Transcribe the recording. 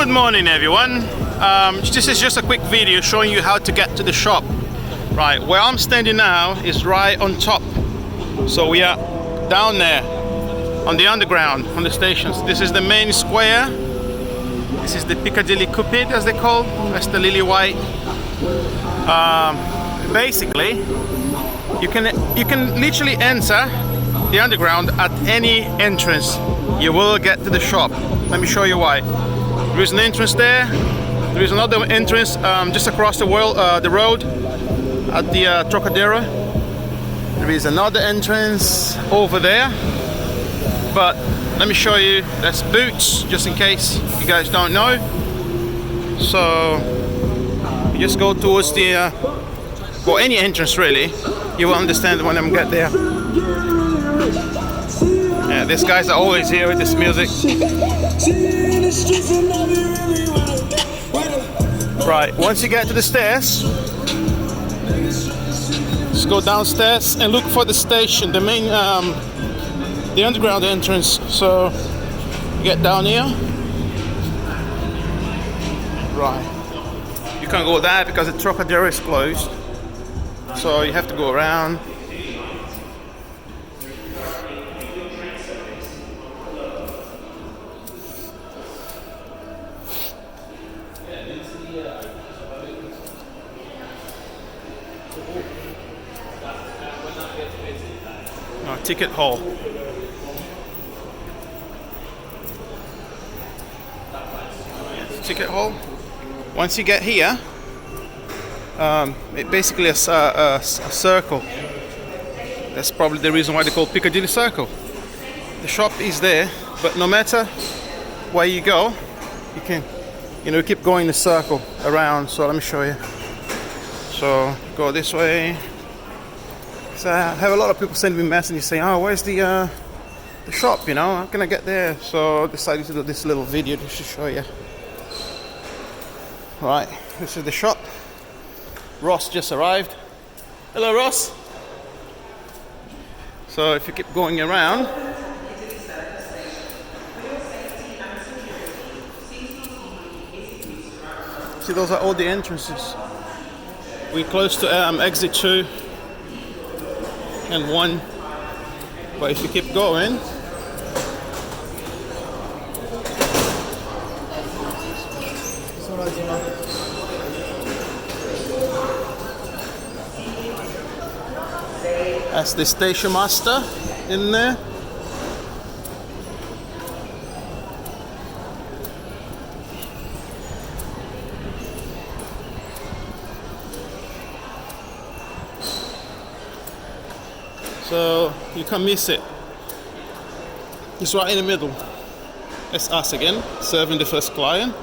Good morning everyone. This is just a quick video showing you how to get to the shop. Right, where I'm standing now is right on top. So we are down there on the underground, on the stations. This is the main square. This is the Piccadilly Cupid, as they call. That's the lily white. Basically, you can literally enter the underground at any entrance. You will get to the shop. Let me show you why. There is an entrance there. There is another entrance just across the road at the Trocadero. There is another entrance over there. But let me show you. That's Boots, just in case you guys don't know. So you just go towards the well, any entrance really. You will understand when I get there. Yeah, these guys are always here with this music. Right, once you get to the stairs, just go downstairs and look for the station, the main, the underground entrance. So you get down here. Right, you can't go there because the Trocadero is closed. So you have to go around. Ticket hall. Ticket hall. Once you get here, it basically is a circle. That's probably the reason why they call Piccadilly Circle. The shop is there, but no matter where you go, you can, keep going the circle around. So let me show you. So go this way. So I have a lot of people sending me messages saying, "Oh, where's the shop? How can I get there?" So I decided to do this little video just to show you. Right, this is the shop. Ross just arrived. Hello, Ross. So if you keep going around, see, those are all the entrances. We're close to exit 2 and 1, but if you keep going, that's the station master in there. So you can't miss it. It's right in the middle. It's us again, serving the first client.